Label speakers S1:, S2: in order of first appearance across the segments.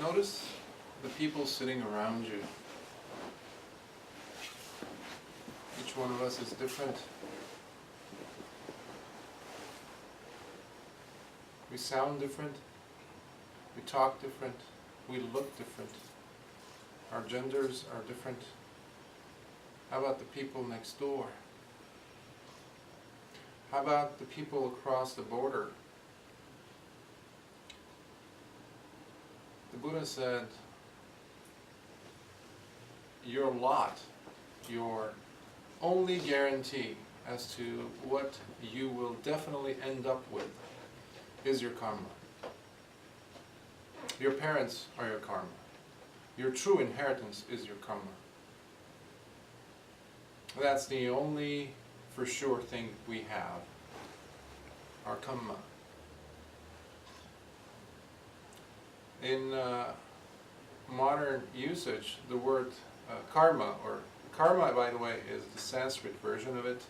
S1: Notice the people sitting around you. Each one of us is different. We sound different. We talk different. We look different. Our genders are different. How about the people next door? How about the people across the border? The Buddha said, your lot, your only guarantee as to what you will definitely end up with is your karma. Your parents are your karma. Your true inheritance is your karma. That's the only for sure thing we have, our Kamma. In modern usage, the word karma, or karma, by the way, is the Sanskrit version of it.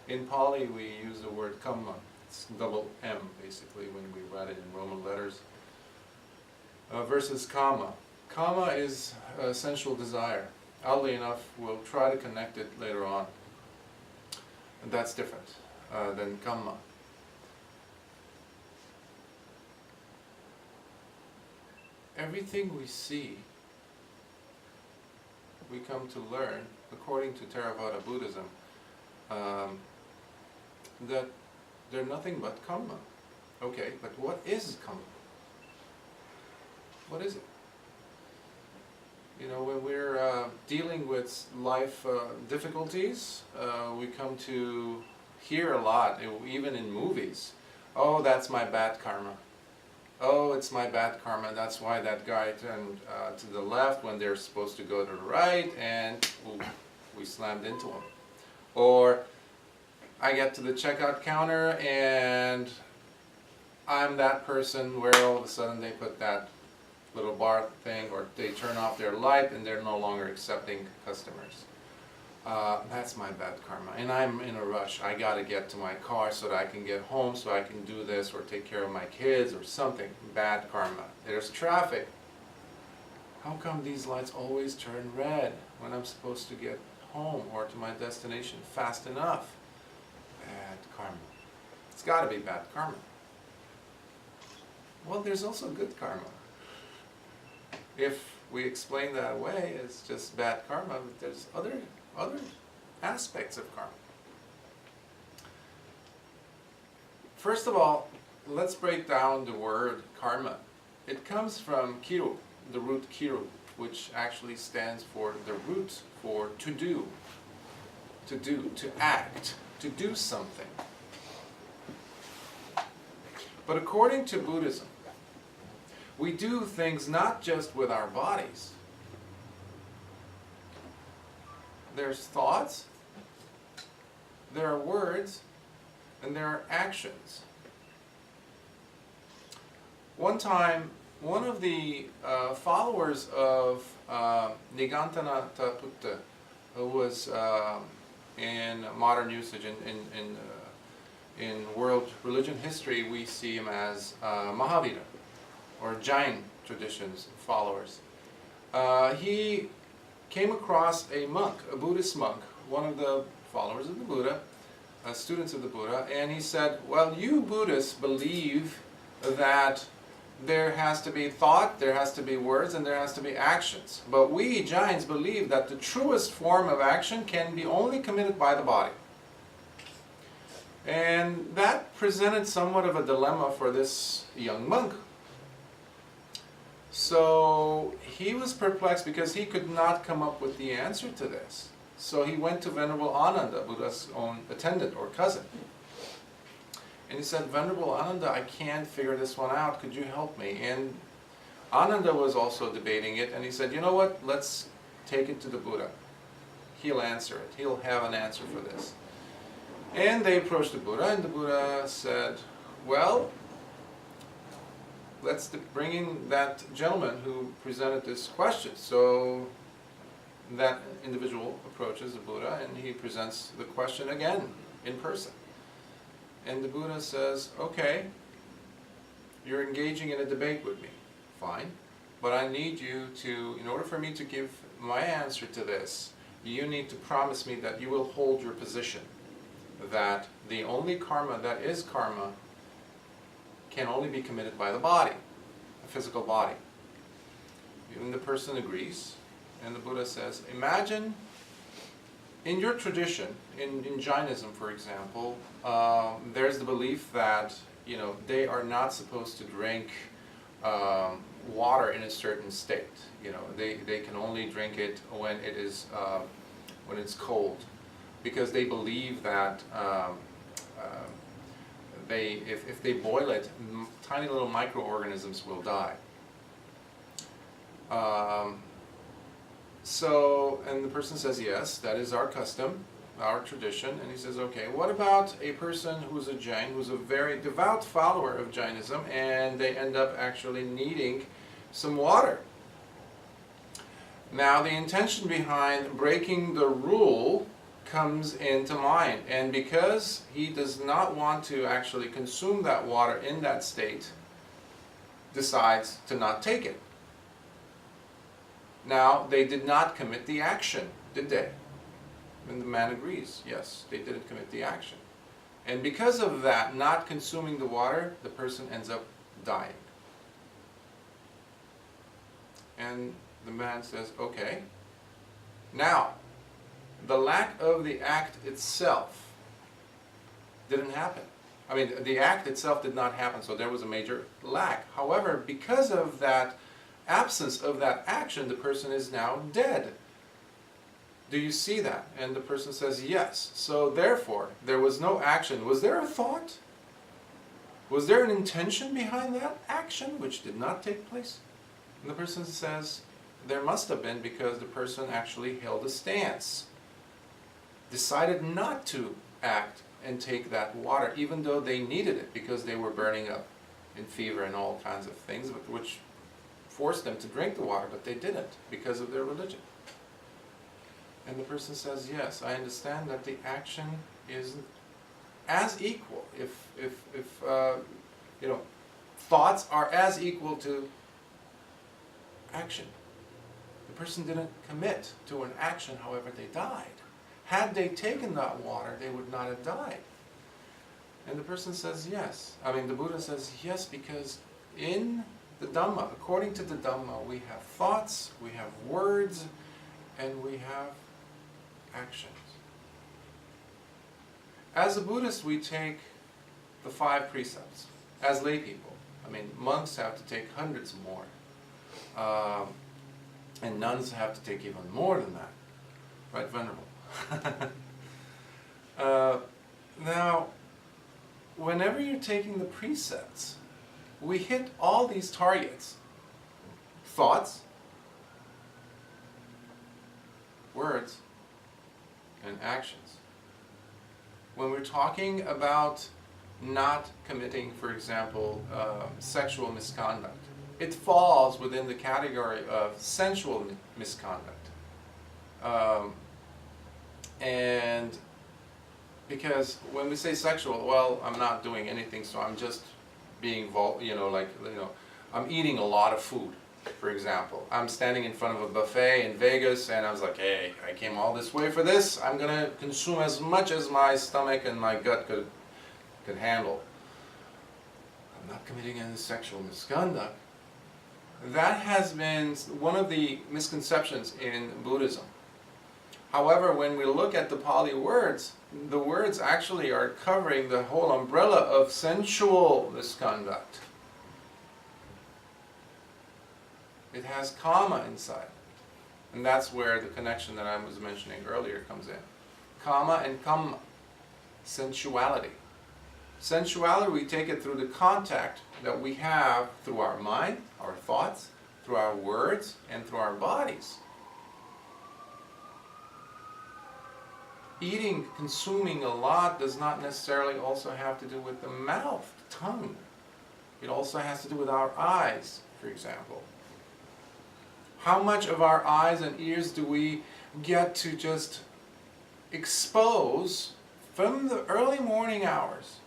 S1: In Pali, we use the word Kamma. It's double M, basically, when we write it in Roman letters. Versus Kamma. Kamma is sensual desire. Oddly enough, we'll try to connect it later on. And that's different than Kamma. Everything we see, we come to learn, according to Theravada Buddhism, that they're nothing but Kamma. Okay, but what is Kamma? What is it? You know, when we're dealing with life difficulties, we come to hear a lot, even in movies. Oh, that's my bad karma. Oh, it's my bad karma. That's why that guy turned to the left when they're supposed to go to the right, and ooh, we slammed into him. Or I get to the checkout counter and I'm that person where all of a sudden they put that little bar thing, or they turn off their light and they're no longer accepting customers. That's my bad karma, and I'm in a rush. I gotta get to my car so that I can get home, so I can do this or take care of my kids or something. Bad karma. There's traffic. How come these lights always turn red when I'm supposed to get home or to my destination fast enough? Bad karma. It's gotta be bad karma. Well, there's also good karma. If we explain that away as just bad karma, but there's other aspects of karma. First of all, let's break down the word karma. It comes from kiru, the root kiru, which actually stands for the root for to do, to act, to do something. But according to Buddhism, we do things not just with our bodies. There's thoughts, there are words, and there are actions. One time, one of the followers of Nigantana Taputta, who was in modern usage in world religion history, we see him as Mahavira, or Jain traditions followers. He came across a monk, a Buddhist monk, one of the followers of the Buddha, students of the Buddha, and he said, well, you Buddhists believe that there has to be thought, there has to be words, and there has to be actions. But we Jains believe that the truest form of action can be only committed by the body. And that presented somewhat of a dilemma for this young monk. So he was perplexed because he could not come up with the answer to this. So he went to Venerable Ananda, Buddha's own attendant or cousin. And he said, Venerable Ananda, I can't figure this one out. Could you help me? And Ananda was also debating it. And he said, you know what? Let's take it to the Buddha. He'll answer it. He'll have an answer for this. And they approached the Buddha. And the Buddha said, well, let's bring in that gentleman who presented this question. So that individual approaches the Buddha and he presents the question again in person. And the Buddha says, okay, you're engaging in a debate with me. Fine. but I need you to, in order for me to give my answer to this, you need to promise me that you will hold your position, that the only karma that is karma can only be committed by the body, the physical body. And the person agrees, and the Buddha says, imagine in your tradition, in Jainism for example, there's the belief that they are not supposed to drink water in a certain state. They can only drink it when it is when it's cold, because they believe that if they boil it, tiny little microorganisms will die. And the person says, yes, that is our custom, our tradition. And he says, okay, what about a person who's a Jain, who's a very devout follower of Jainism, and they end up actually needing some water? Now, the intention behind breaking the rule comes into mind, and because he does not want to actually consume that water in that state, decides to not take it. Now, they did not commit the action, did they? And the man agrees, yes, they didn't commit the action. And because of that, not consuming the water, the person ends up dying. And the man says, okay, now, the lack of the act itself didn't happen. I mean, the act itself did not happen, so there was a major lack. However, because of that absence of that action, the person is now dead. Do you see that? And the person says, yes. So therefore, there was no action. Was there a thought? Was there an intention behind that action which did not take place? And the person says, there must have been, because the person actually held a stance, decided not to act and take that water, even though they needed it, because they were burning up in fever and all kinds of things, which forced them to drink the water, but they didn't because of their religion. And the person says, yes, I understand that the action is as equal. If thoughts are as equal to action. The person didn't commit to an action, however they died. Had they taken that water, they would not have died. And the person says, yes. The Buddha says, yes, because in the Dhamma, according to the Dhamma, we have thoughts, we have words, and we have actions. As a Buddhist, we take the 5 precepts. As lay people, monks have to take hundreds more. And nuns have to take even more than that. Right, Venerable? Now, whenever you're taking the precepts, we hit all these targets. Thoughts, words, and actions. When we're talking about not committing, for example, sexual misconduct, it falls within the category of sensual misconduct. And because when we say sexual, well, I'm not doing anything, so I'm just being, I'm eating a lot of food, for example. I'm standing in front of a buffet in Vegas, and I was like, hey, I came all this way for this. I'm going to consume as much as my stomach and my gut could handle. I'm not committing any sexual misconduct. That has been one of the misconceptions in Buddhism. However, when we look at the Pali words, the words actually are covering the whole umbrella of sensual misconduct. It has Kamma inside. And that's where the connection that I was mentioning earlier comes in. Kamma and Kamma. Sensuality. Sensuality, we take it through the contact that we have through our mind, our thoughts, through our words, and through our bodies. Eating, consuming a lot does not necessarily also have to do with the mouth, the tongue. It also has to do with our eyes, for example. How much of our eyes and ears do we get to just expose from the early morning hours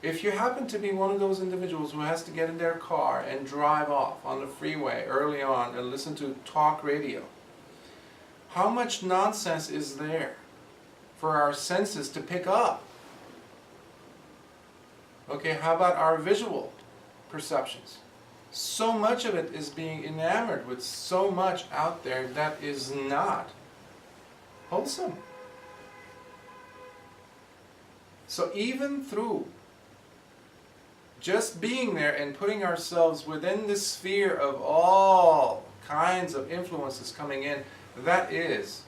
S1: If you happen to be one of those individuals who has to get in their car and drive off on the freeway early on and listen to talk radio, how much nonsense is there for our senses to pick up? Okay, how about our visual perceptions? So much of it is being enamored with so much out there that is not wholesome. So even through just being there and putting ourselves within the sphere of all kinds of influences coming in, that is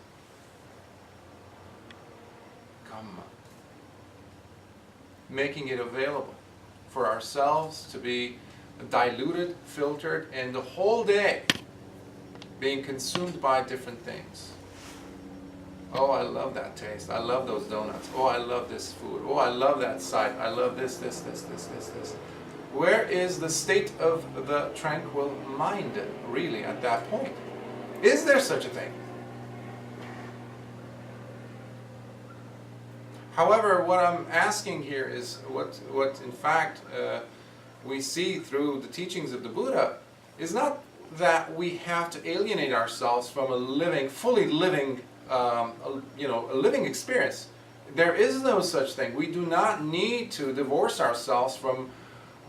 S1: Kamma. Making it available for ourselves to be diluted, filtered, and the whole day being consumed by different things. Oh, I love that taste. I love those donuts. Oh, I love this food. Oh, I love that sight. I love this. Where is the state of the tranquil mind, really, at that point? Is there such a thing? However, what I'm asking here is what in fact we see through the teachings of the Buddha is not that we have to alienate ourselves from a living, fully living, a living experience. There is no such thing. We do not need to divorce ourselves from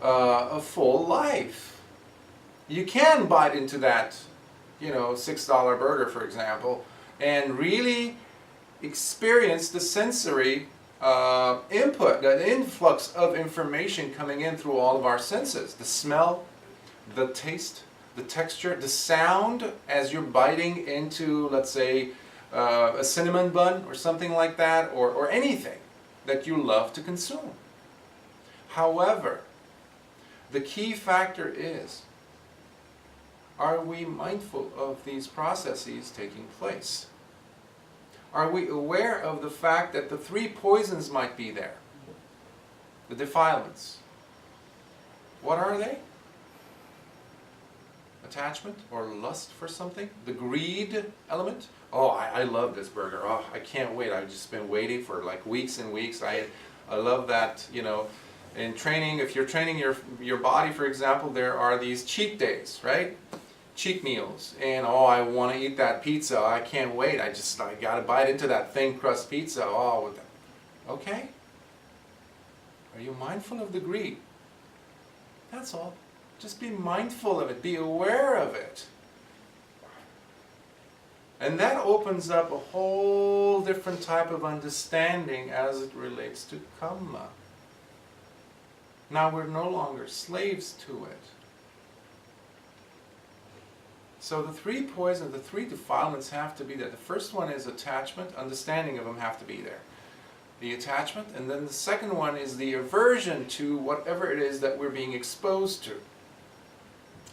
S1: a full life. You can bite into that, $6 burger, for example, and really experience the sensory input, the influx of information coming in through all of our senses. The smell, the taste, the texture, the sound as you're biting into, let's say, a cinnamon bun or something like that, or anything that you love to consume. However, the key factor is, are we mindful of these processes taking place? Are we aware of the fact that the three poisons might be there? The defilements. What are they? Attachment or lust for something? The greed element? Oh, I love this burger. Oh, I can't wait. I've just been waiting for like weeks and weeks. I love that, in training, if you're training your body, for example, there are these cheat days, right? Cheat meals. And oh, I want to eat that pizza. I can't wait. I got to bite into that thin crust pizza. Oh, okay. Are you mindful of the greed? That's all. Just be mindful of it. Be aware of it. And that opens up a whole different type of understanding as it relates to Kamma. Now we're no longer slaves to it. So the three poisons, the three defilements have to be there. The first one is attachment. Understanding of them have to be there. The attachment. And then the second one is the aversion to whatever it is that we're being exposed to.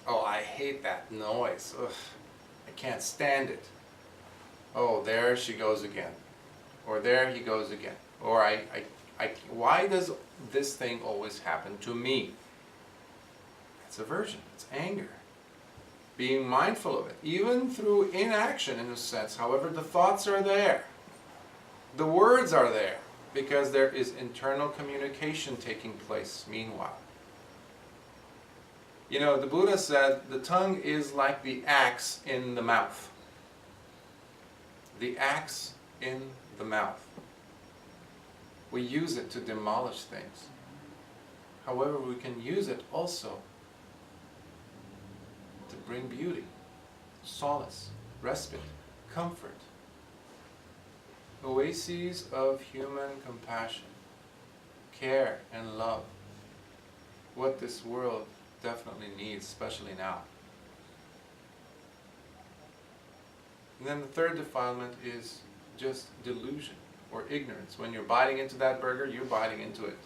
S1: Oh, I hate that noise. Ugh, I can't stand it. Oh, there she goes again. Or there he goes again. Or why does this thing always happen to me? It's aversion. It's anger. Being mindful of it, even through inaction in a sense. However, the thoughts are there. The words are there, because there is internal communication taking place meanwhile. The Buddha said the tongue is like the axe in the mouth. The axe in the mouth. We use it to demolish things. However, we can use it also to bring beauty, solace, respite, comfort. Oases of human compassion, care and love. What this world definitely needs, especially now. And then the third defilement is just delusion or ignorance. When you're biting into that burger, you're biting into it.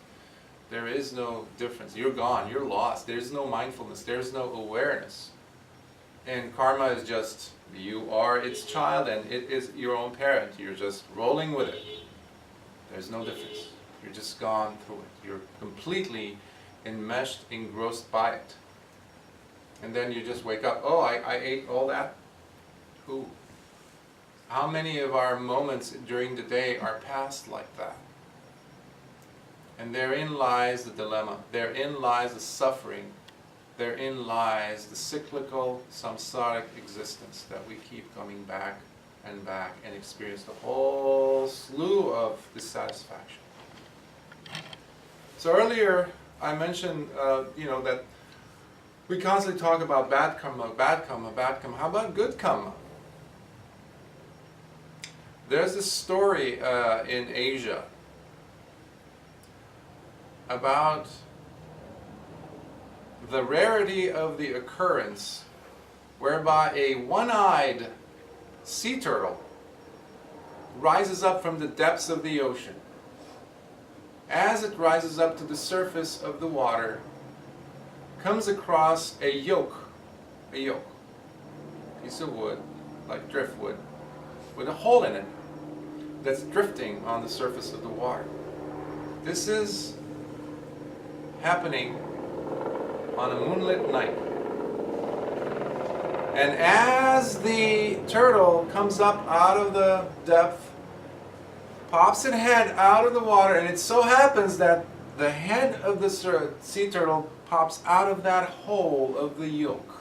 S1: There is no difference. You're gone. You're lost. There's no mindfulness. There's no awareness. And karma is just, you are its child and it is your own parent. You're just rolling with it. There's no difference. You're just gone through it. You're completely enmeshed, engrossed by it. And then you just wake up, oh, I ate all that? Who? How many of our moments during the day are passed like that? And therein lies the dilemma. Therein lies the suffering. Therein lies the cyclical, samsaric existence that we keep coming back and experience the whole slew of dissatisfaction. So earlier I mentioned, that we constantly talk about bad karma, bad karma, bad karma. How about good karma? There's this story in Asia about the rarity of the occurrence whereby a one-eyed sea turtle rises up from the depths of the ocean. As it rises up to the surface of the water, comes across a yoke, piece of wood, like driftwood, with a hole in it that's drifting on the surface of the water. This is happening on a moonlit night. And as the turtle comes up out of the depth, pops its head out of the water, and it so happens that the head of the sea turtle pops out of that hole of the yoke.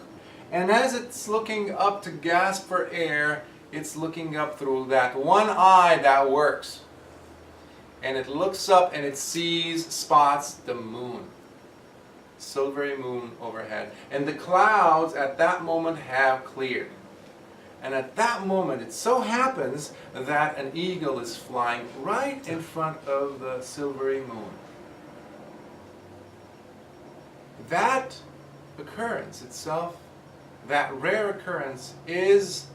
S1: And as it's looking up to gasp for air, it's looking up through that one eye that works. And it looks up and it spots the moon. Silvery moon overhead. And the clouds at that moment have cleared. And at that moment it so happens that an eagle is flying right in front of the silvery moon. That occurrence itself, that rare occurrence, is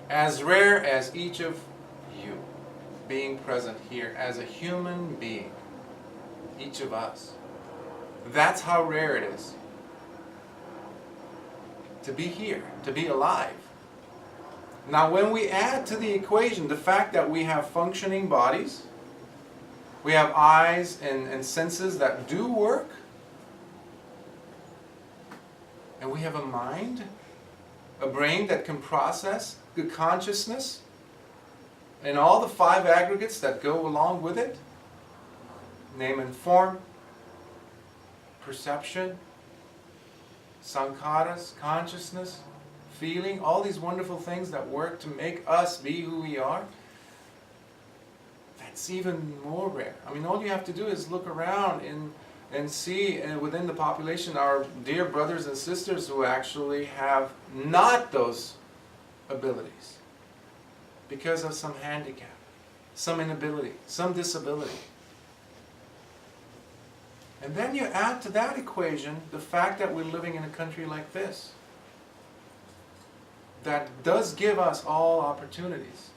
S1: as rare as each of you being present here as a human being. Each of us. That's how rare it is to be here, to be alive. Now when we add to the equation the fact that we have functioning bodies, we have eyes and senses that do work, and we have a mind, a brain that can process, good consciousness, and all the 5 aggregates that go along with it, name and form, perception, sankharas, consciousness, feeling, all these wonderful things that work to make us be who we are, that's even more rare. I mean, all you have to do is look around and see within the population our dear brothers and sisters who actually have not those abilities because of some handicap, some inability, some disability. And then you add to that equation the fact that we're living in a country like this that does give us all opportunities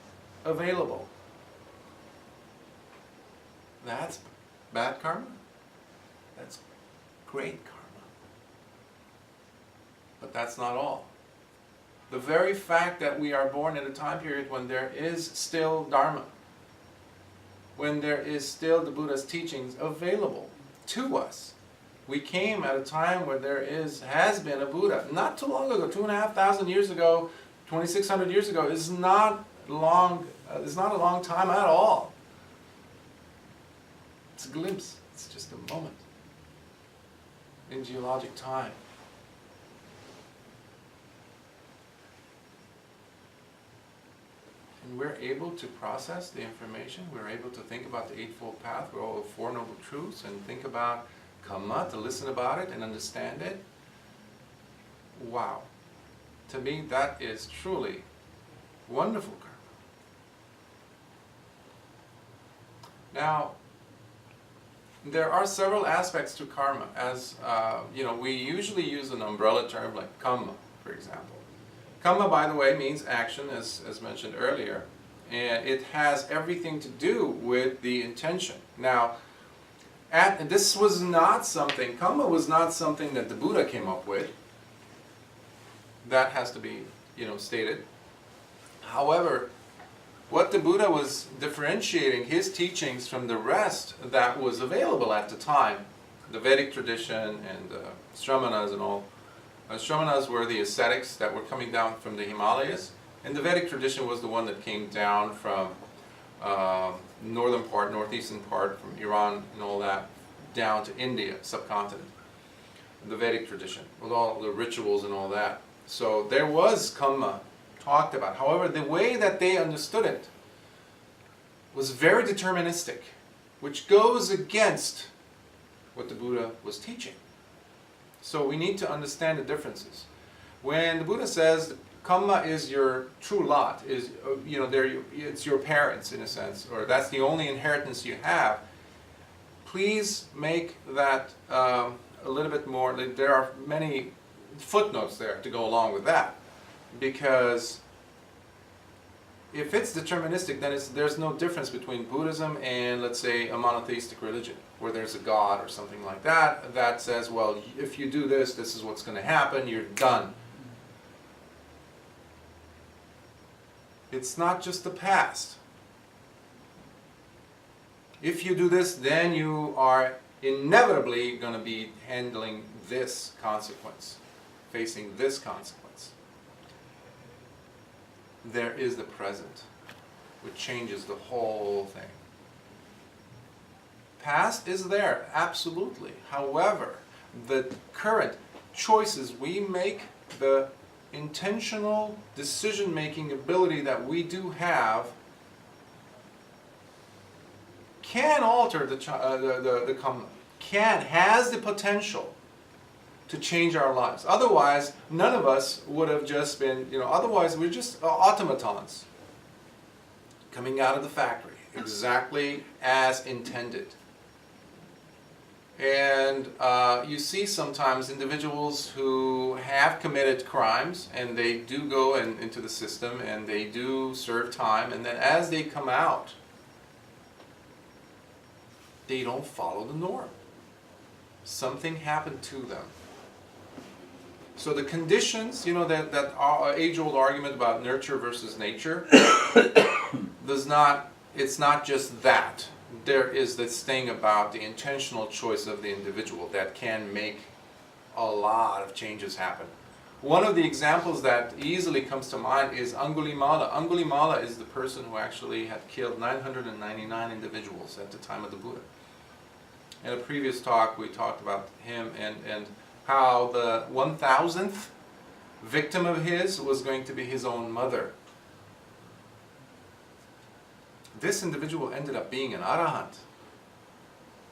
S1: available. That's bad karma. That's great karma. But that's not all. The very fact that we are born at a time period when there is still Dharma, when there is still the Buddha's teachings available to us. We came at a time where there has been a Buddha. Not too long ago, 2,500 years ago, 2,600 years ago, is not long. It's not a long time at all. It's a glimpse. It's just a moment in geologic time. And we're able to process the information. We're able to think about the Eightfold Path, we're all 4 Noble Truths, and think about Kamma, to listen about it and understand it. Wow. To me, that is truly wonderful karma. Now, there are several aspects to karma. As we usually use an umbrella term like Kamma, for example. Kamma, by the way, means action, as mentioned earlier, and it has everything to do with the intention. Now, this was not something, Kamma was not something that the Buddha came up with. That has to be, stated. However, what the Buddha was differentiating his teachings from the rest that was available at the time, the Vedic tradition and Shramanas and all. Shramanas were the ascetics that were coming down from the Himalayas, and the Vedic tradition was the one that came down from northern part, northeastern part, from Iran and all that, down to India, subcontinent, the Vedic tradition, with all the rituals and all that. So there was Kamma talked about. However, the way that they understood it was very deterministic, which goes against what the Buddha was teaching. So we need to understand the differences. When the Buddha says Kamma is your true lot, is it's your parents in a sense, or that's the only inheritance you have, please make that a little bit more. There are many footnotes there to go along with that, because if it's deterministic, then there's no difference between Buddhism and, let's say, a monotheistic religion, where there's a God or something like that, that says, well, if you do this, this is what's going to happen, you're done. It's not just the past. If you do this, then you are inevitably going to be handling this consequence, facing this consequence. There is the present, which changes the whole thing. Past is there, absolutely. However, the current choices we make, the intentional decision-making ability that we do have, can alter the Kamma, has the potential to change our lives. Otherwise, none of us would have just been, otherwise we're just automatons coming out of the factory, exactly as intended. And you see sometimes individuals who have committed crimes, and they do go into the system, and they do serve time, and then as they come out, they don't follow the norm. Something happened to them. So the conditions, that age-old argument about nurture versus nature, it's not just that. There is this thing about the intentional choice of the individual that can make a lot of changes happen. One of the examples that easily comes to mind is Angulimala. Angulimala is the person who actually had killed 999 individuals at the time of the Buddha. In a previous talk, we talked about him and how the 1000th victim of his was going to be his own mother. This individual ended up being an arahant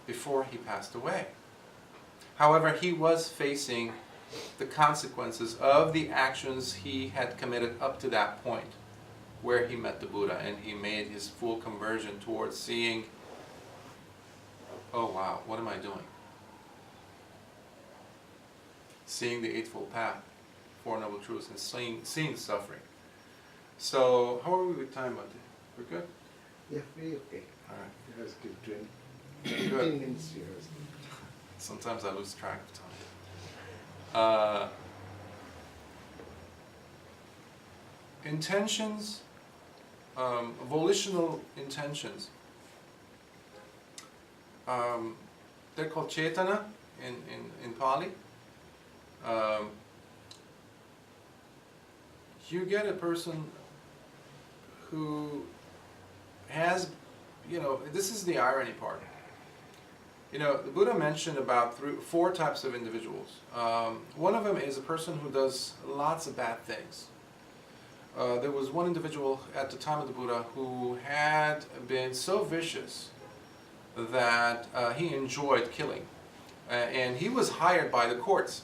S1: before he passed away. However, he was facing the consequences of the actions he had committed up to that point where he met the Buddha, and he made his full conversion towards seeing, oh wow, what am I doing? Seeing the Eightfold Path, Four Noble Truths, and seeing the suffering. So, how are we with time, Mate? We're good?
S2: Yeah, very okay.
S1: All right.
S2: It was good.
S1: 10
S2: minutes here.
S1: Sometimes I lose track of time. Intentions, volitional intentions. They're called Chandana in Pali. You get a person who has, this is the irony part. The Buddha mentioned about 4 types of individuals. One of them is a person who does lots of bad things. There was one individual at the time of the Buddha who had been so vicious that he enjoyed killing. And he was hired by the courts,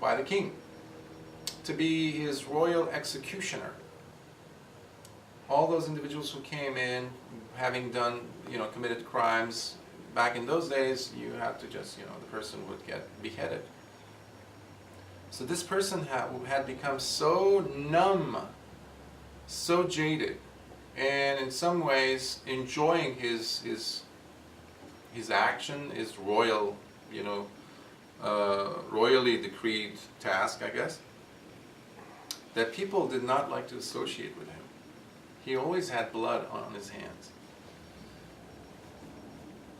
S1: by the king, to be his royal executioner. All those individuals who came in having done, committed crimes, back in those days, you had to just, the person would get beheaded. So this person had become so numb, so jaded, and in some ways enjoying his action, his royal, royally decreed task, I guess, that people did not like to associate with him. He always had blood on his hands.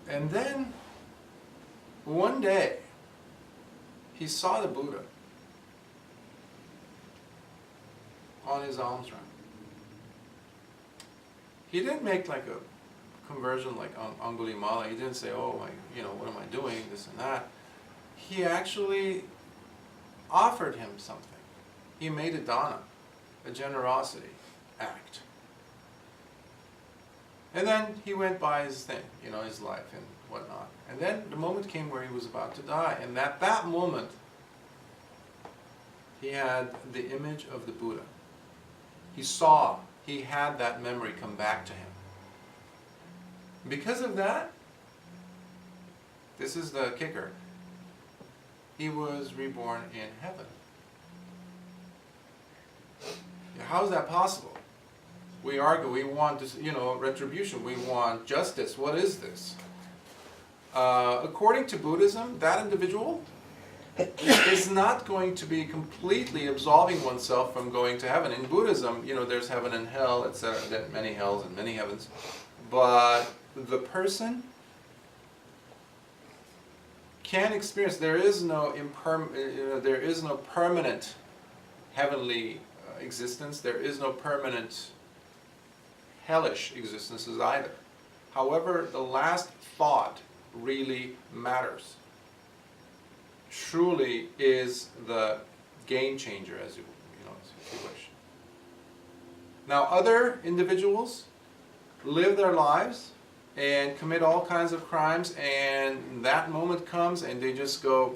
S1: And then, one day, he saw the Buddha on his alms round. He didn't make like a conversion like Angulimala. He didn't say, oh, what am I doing, this and that. He actually offered him something. He made a dana, a generosity act. And then he went by his thing, his life and whatnot. And then the moment came where he was about to die. And at that moment, he had the image of the Buddha. He had that memory come back to him. Because of that, this is the kicker, he was reborn in heaven. How is that possible? We argue, we want this, retribution, we want justice. What is this? According to Buddhism, that individual is not going to be completely absolving oneself from going to heaven. In Buddhism, there's heaven and hell, etc., many hells and many heavens. But the person can experience, there is no permanent heavenly existence, there is no permanent hellish existences either. However, the last thought really matters. Truly is the game changer, as you wish. Now, other individuals live their lives and commit all kinds of crimes, and that moment comes and they just go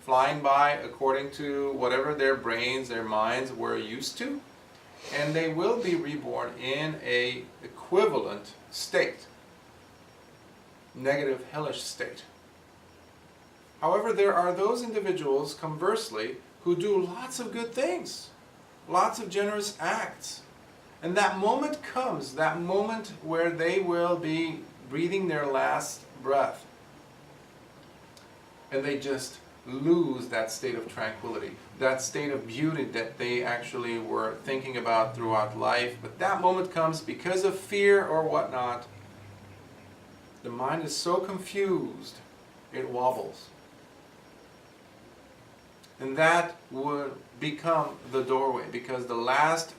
S1: flying by according to whatever their brains, their minds were used to, and they will be reborn in a equivalent state, negative hellish state. However, there are those individuals, conversely, who do lots of good things, lots of generous acts. And that moment comes, that moment where they will be breathing their last breath. And they just lose that state of tranquility, that state of beauty that they actually were thinking about throughout life. But that moment comes because of fear or whatnot. The mind is so confused, it wobbles. And that would become the doorway, because the last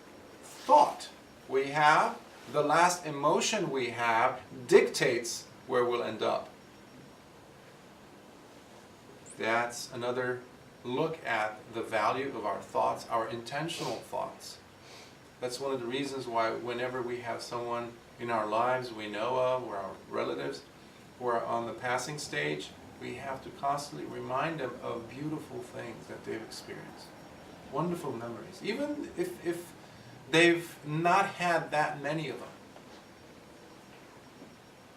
S1: thought we have, the last emotion we have, dictates where we'll end up. That's another look at the value of our thoughts, our intentional thoughts. That's one of the reasons why whenever we have someone in our lives we know of, or our relatives, who are on the passing stage, we have to constantly remind them of beautiful things that they've experienced. Wonderful memories. Even if they've not had that many of them.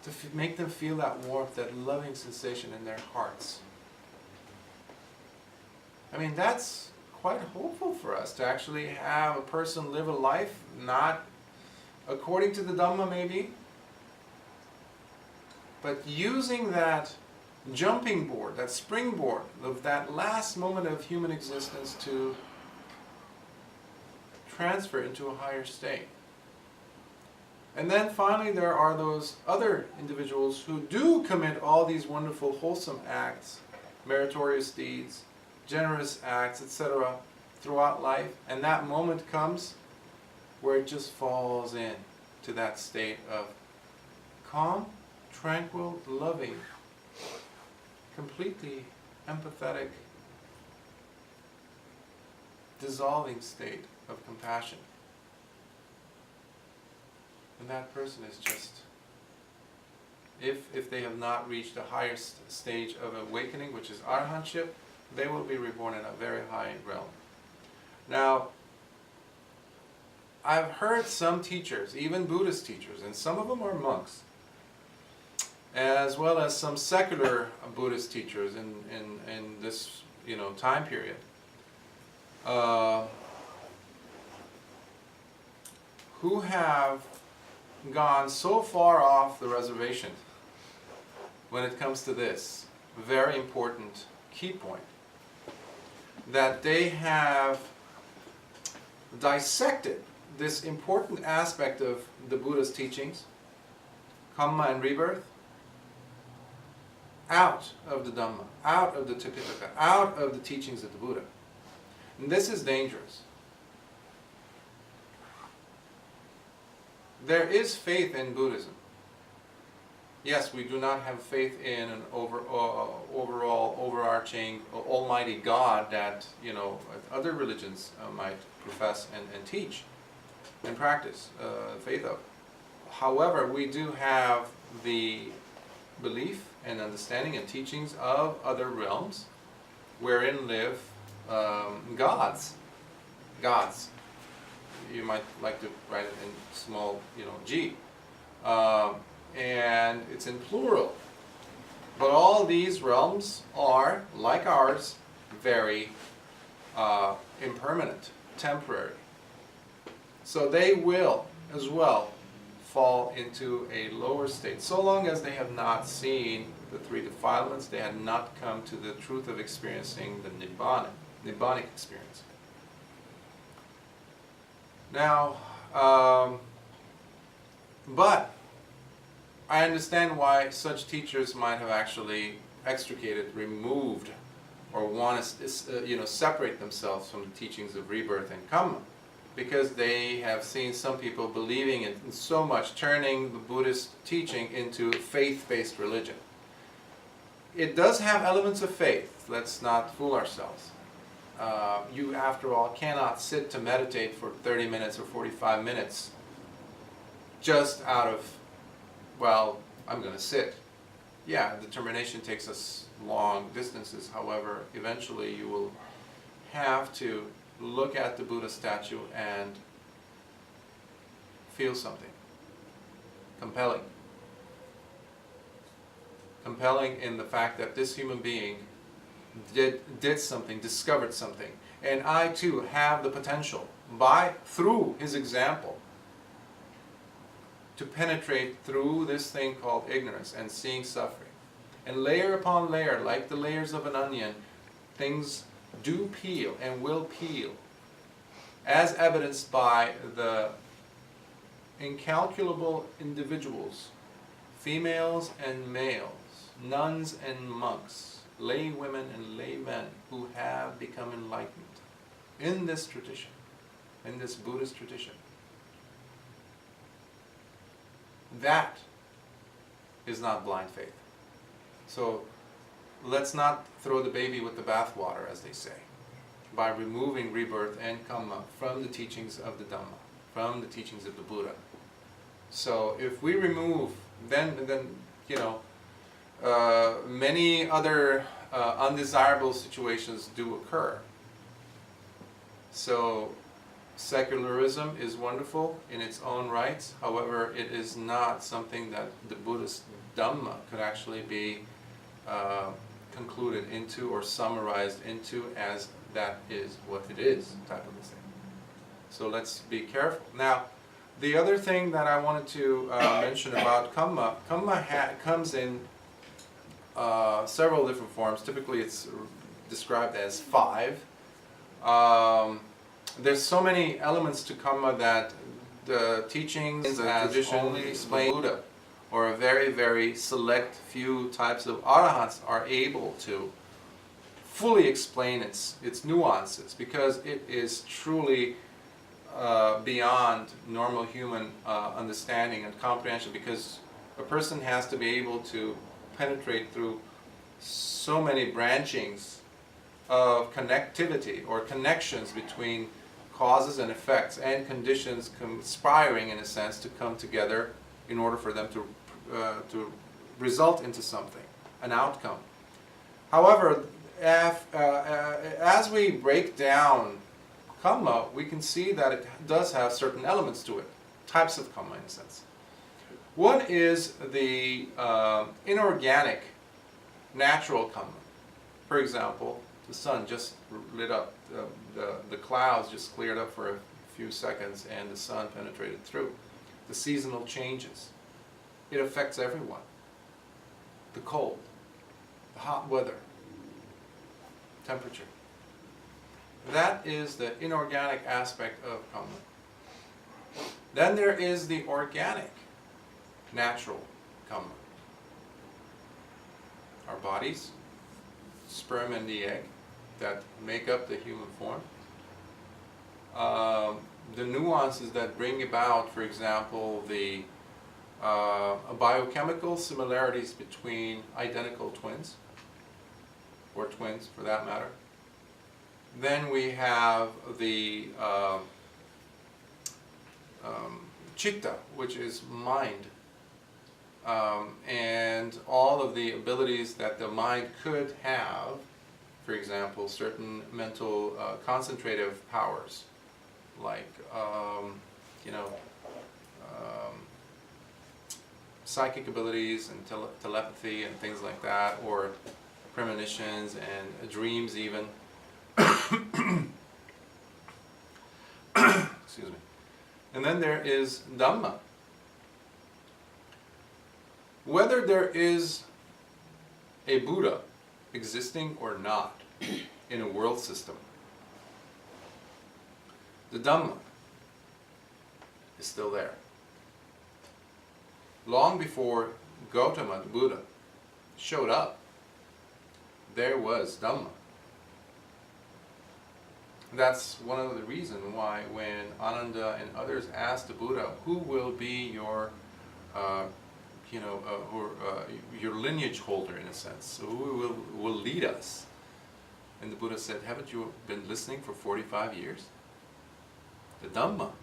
S1: To make them feel that warmth, that loving sensation in their hearts. I mean, that's quite hopeful for us, to actually have a person live a life not according to the Dhamma maybe, but using that jumping board, that springboard of that last moment of human existence to transfer into a higher state. And then finally there are those other individuals who do commit all these wonderful wholesome acts, meritorious deeds, generous acts, etc. throughout life, and that moment comes where it just falls in to that state of calm, tranquil, loving, completely empathetic, dissolving state of compassion. And that person is just, if they have not reached a higher stage of awakening, which is arahantship, they will be reborn in a very high realm. Now, I've heard some teachers, even Buddhist teachers, and some of them are monks, as well as some secular Buddhist teachers in this time period, who have gone so far off the reservation when it comes to this very important key point, that they have dissected this important aspect of the Buddha's teachings, Kamma and rebirth, out of the Dhamma, out of the Tipitaka, out of the teachings of the Buddha. And this is dangerous. There is faith in Buddhism. Yes, we do not have faith in an overall, overarching, almighty God that, you know, other religions might profess and teach and practice faith of. However, we do have the belief and understanding and teachings of other realms wherein live gods. Gods. You might like to write it in small, you know, g. And it's in plural. But all these realms are, like ours, very impermanent, temporary. So they will, as well, fall into a lower state. So long as they have not seen the three defilements, they have not come to the truth of experiencing the Nibbanic experience. Now, but I understand why such teachers might have actually extricated, removed, or want to separate themselves from the teachings of rebirth and Kamma, because they have seen some people believing in so much, turning the Buddhist teaching into faith-based religion. It does have elements of faith, let's not fool ourselves. You, after all, cannot sit to meditate for 30 minutes or 45 minutes just out of, well, I'm going to sit. Yeah, determination takes us long distances. However, eventually you will have to look at the Buddha statue and feel something compelling. Compelling in the fact that this human being did something, discovered something. And I too have the potential, through his example, to penetrate through this thing called ignorance and seeing suffering. And layer upon layer, like the layers of an onion, things do peel and will peel, as evidenced by the incalculable individuals, females and males, nuns and monks, lay women and lay men, who have become enlightened in this tradition, in this Buddhist tradition. That is not blind faith. So let's not throw the baby with the bathwater, as they say, by removing rebirth and Kamma from the teachings of the Dhamma, from the teachings of the Buddha. So if we remove, then you know, many other undesirable situations do occur. So secularism is wonderful in its own rights. However, it is not something that the Buddhist Dhamma could actually be concluded into or summarized into as that is what it is, type of a thing. So let's be careful. Now, the other thing that I wanted to mention about Kamma, comes in several different forms. Typically it's described as 5. There's so many elements to Kamma that the teachings and tradition only explain Buddha, or a very, very select few types of arahants are able to fully explain its nuances, because it is truly beyond normal human understanding and comprehension, because a person has to be able to penetrate through so many branchings of connectivity or connections between causes and effects and conditions conspiring, in a sense, to come together in order for them to result into something, an outcome. However, as we break down Kamma, we can see that it does have certain elements to it, types of Kamma, in a sense. One is the inorganic, natural Kamma. For example, the sun just lit up, the clouds just cleared up for a few seconds and the sun penetrated through. The seasonal changes. It affects everyone. The cold, the hot weather, temperature. That is the inorganic aspect of Kamma. Then there is the organic, natural Kamma. Our bodies, sperm and the egg that make up the human form. The nuances that bring about, for example, the biochemical similarities between identical twins, or twins for that matter. Then we have the chitta, which is mind, and all of the abilities that the mind could have. For example, certain mental concentrative powers, like psychic abilities and telepathy and things like that, or premonitions and dreams even. Excuse me. And then there is Dhamma. Whether there is a Buddha existing or not in a world system, the Dhamma is still there. Long before Gautama, the Buddha, showed up, there was Dhamma. That's one of the reasons why when Ananda and others asked the Buddha, who will be your your lineage holder, in a sense, so who will lead us? And the Buddha said, haven't you been listening for 45 years? The Dhamma.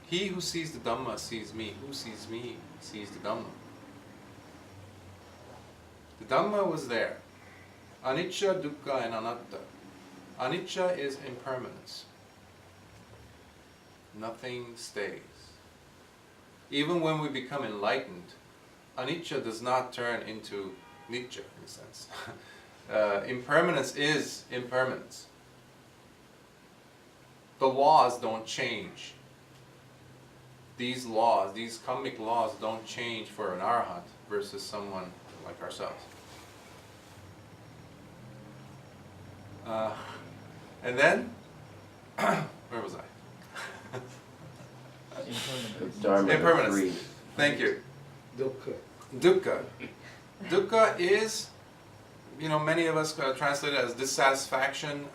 S1: He who sees the Dhamma sees me. Who sees me sees the Dhamma. The Dhamma was there. Anicca, dukkha, and anatta. Anicca is impermanence. Nothing stays. Even when we become enlightened, anicca does not turn into nitya, in a sense. Impermanence is impermanence. The laws don't change. These laws, these kammic laws, don't change for an arhat versus someone like ourselves. And then, where was I? Impermanence. Thank you.
S2: Dukkha.
S1: Dukkha. Dukkha is, many of us translate it as dissatisfaction,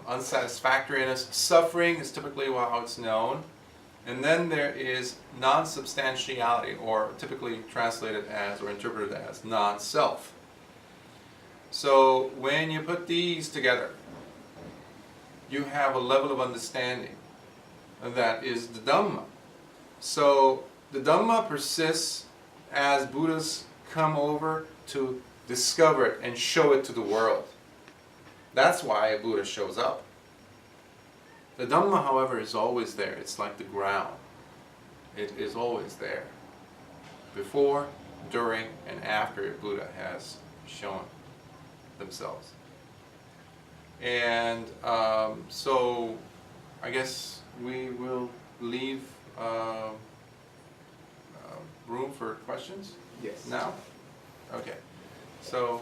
S1: unsatisfactoriness. Suffering is typically how it's known. And then there is non-substantiality, or typically translated as or interpreted as non-self. So when you put these together, you have a level of understanding, and that is the Dhamma. So the Dhamma persists as Buddhas come over to discover it and show it to the world. That's why a Buddha shows up. The Dhamma, however, is always there. It's like the ground. It is always there. Before, during, and after a Buddha has shown themselves. And so I guess we will leave room for questions?
S2: Yes.
S1: Now? Okay. So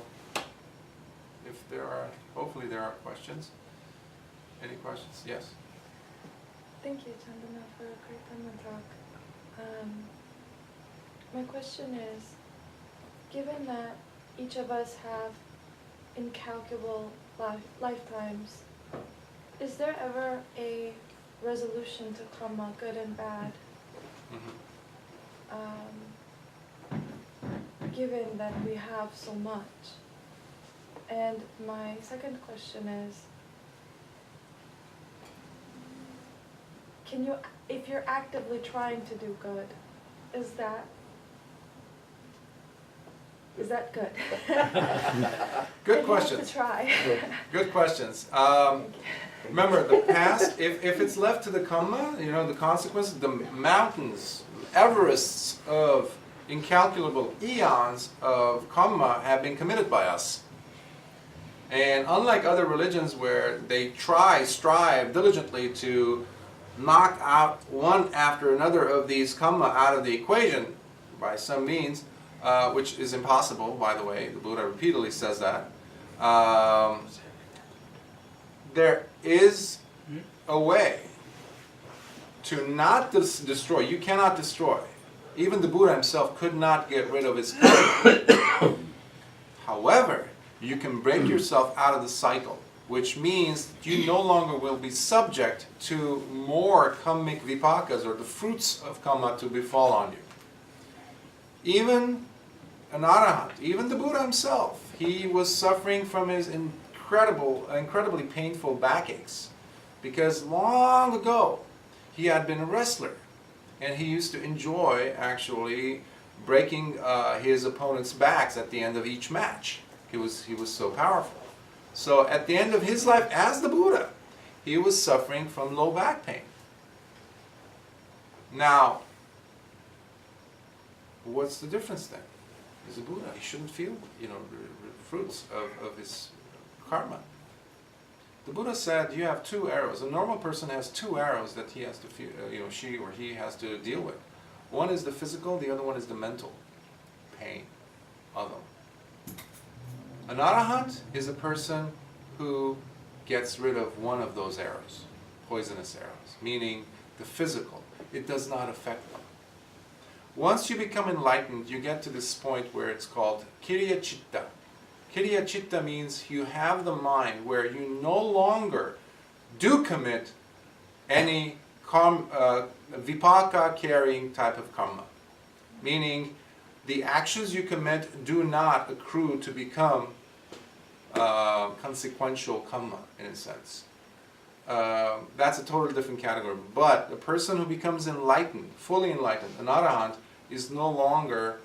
S1: if there are, hopefully there are questions. Any questions? Yes?
S3: Thank you, Chandana, for a great Dhamma talk. My question is, given that each of us have incalculable lifetimes, is there ever a resolution to Kamma, good and bad? Given that we have so much. And my second question is, if you're actively trying to do good, is that good?
S1: Good questions.
S3: To try.
S1: Good questions. Remember, the past, if it's left to the Kamma, the consequences, the mountains, Everests of incalculable eons of Kamma have been committed by us. And unlike other religions where they strive diligently to knock out one after another of these Kamma out of the equation by some means, which is impossible, by the way, the Buddha repeatedly says that, there is a way to not destroy. You cannot destroy. Even the Buddha himself could not get rid of his karma. However, you can break yourself out of the cycle, which means you no longer will be subject to more kammic vipakas, or the fruits of kamma, to befall on you. Even an arahant, even the Buddha himself, he was suffering from his incredibly painful backaches. Because long ago, he had been a wrestler. And he used to enjoy actually breaking his opponent's backs at the end of each match. He was so powerful. So at the end of his life as the Buddha, he was suffering from low back pain. Now, what's the difference then? He's a Buddha. He shouldn't feel, the fruits of his karma. The Buddha said you have two arrows. A normal person has two arrows that he has to feel, she or he has to deal with. One is the physical, the other one is the mental pain of them. An arahant is a person who gets rid of one of those arrows, poisonous arrows, meaning the physical. It does not affect them. Once you become enlightened, you get to this point where it's called Kiriya Chitta. Kiriya Chitta means you have the mind where you no longer do commit any vipaka carrying type of karma. Meaning the actions you commit do not accrue to become consequential karma in a sense. That's a totally different category. But the person who becomes enlightened, fully enlightened, an arahant, is no longer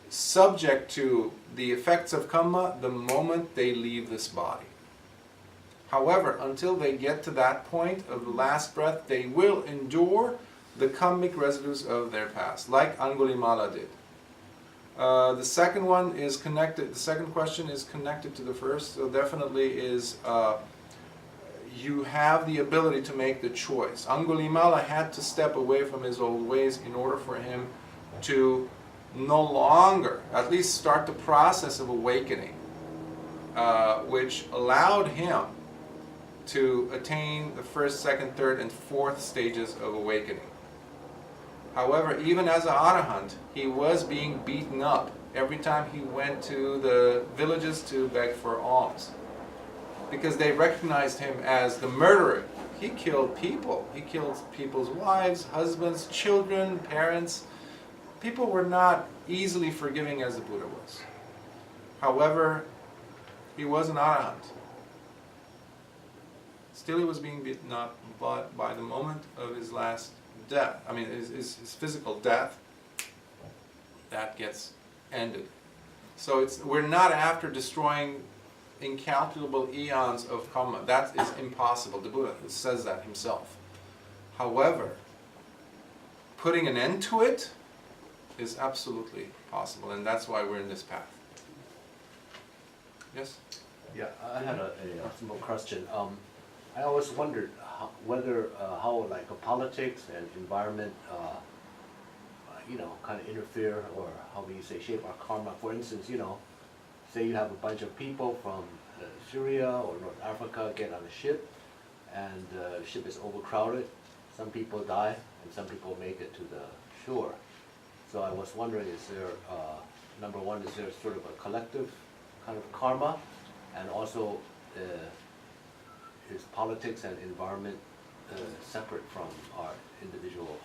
S1: subject to the effects of karma the moment they leave this body. However, until they get to that point of the last breath, they will endure the karmic residues of their past, like Angulimala did. The second one is connected. The second question is connected to the first. So definitely is you have the ability to make the choice. Angulimala had to step away from his old ways in order for him to no longer, at least start the process of awakening, which allowed him to attain the first, second, third, and fourth stages of awakening. However, even as an arahant, he was being beaten up every time he went to the villages to beg for alms, because they recognized him as the murderer. He killed people. He killed people's wives, husbands, children, parents. People were not easily forgiving as the Buddha was. However, he was an arahant. Still he was being beaten up, but by the moment of his last death, his physical death, that gets ended. So we're not after destroying incalculable eons of karma. That is impossible. The Buddha says that himself. However, putting an end to it is absolutely possible, and that's why we're in this path. Yes?
S4: Yeah, I had a simple question. I always wondered how politics and environment, kind of interfere, or how do you say, shape our karma. For instance, say you have a bunch of people from Syria or North Africa get on a ship, and the ship is overcrowded. Some people die, and some people make it to the shore. So I was wondering, is there, number one, is there sort of a collective kind of karma, and also is politics and environment separate from our individual,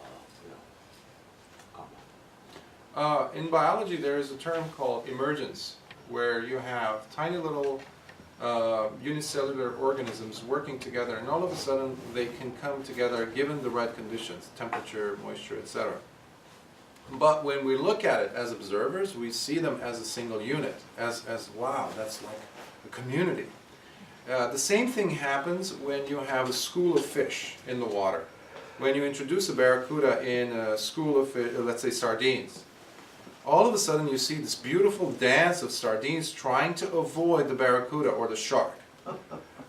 S4: karma?
S1: In biology, there is a term called emergence, where you have tiny little unicellular organisms working together, and all of a sudden they can come together given the right conditions, temperature, moisture, etc. But when we look at it as observers, we see them as a single unit, as wow, that's like a community. The same thing happens when you have a school of fish in the water. When you introduce a barracuda in a school of, let's say, sardines, all of a sudden you see this beautiful dance of sardines trying to avoid the barracuda or the shark.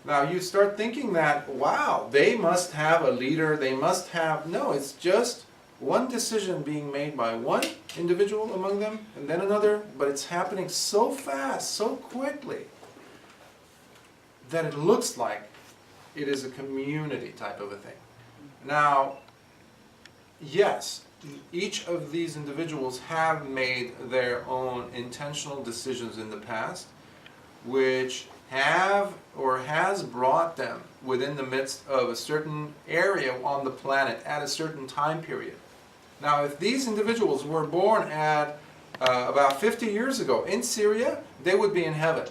S1: Now you start thinking that, wow, they must have a leader, they must have... No, it's just one decision being made by one individual among them, and then another, but it's happening so fast, so quickly, that it looks like it is a community type of a thing. Now, yes, each of these individuals have made their own intentional decisions in the past, which have or has brought them within the midst of a certain area on the planet at a certain time period. Now, if these individuals were born at about 50 years ago in Syria, they would be in heaven.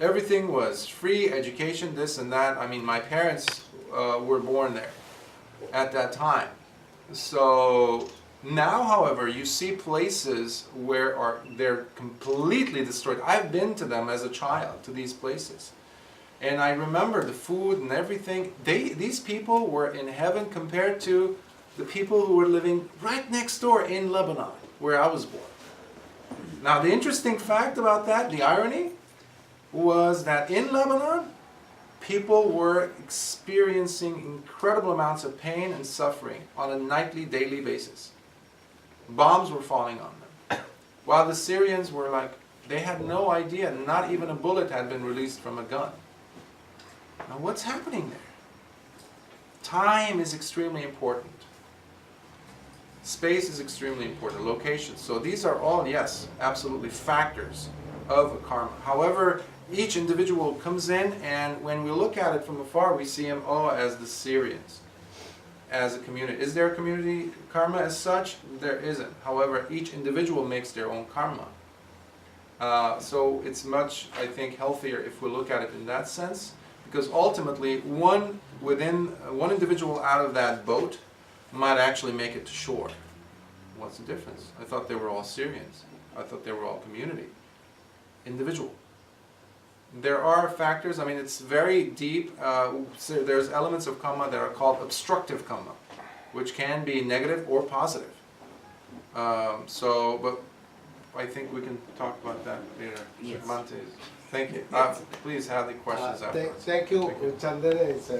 S1: Everything was free, education, this and that. I mean, my parents were born there at that time. So now, however, you see places where they're completely destroyed. I've been to them as a child, to these places. And I remember the food and everything. These people were in heaven compared to the people who were living right next door in Lebanon, where I was born. Now, the interesting fact about that, the irony, was that in Lebanon, people were experiencing incredible amounts of pain and suffering on a nightly, daily basis. Bombs were falling on them. While the Syrians were like, they had no idea, not even a bullet had been released from a gun. Now what's happening there? Time is extremely important. Space is extremely important, location. So these are all, yes, absolutely factors of karma. However, each individual comes in, and when we look at it from afar, we see him, as the Syrians, as a community. Is there a community karma as such? There isn't. However, each individual makes their own karma. So it's much, I think, healthier if we look at it in that sense, because ultimately, one individual out of that boat might actually make it to shore. What's the difference? I thought they were all Syrians. I thought they were all community. Individual. There are factors, I mean, it's very deep. So there's elements of karma that are called obstructive karma, which can be negative or positive. But I think we can talk about that later.
S4: Yes.
S1: Thank you. Please have the questions afterwards.
S2: Thank you, Chandana. It's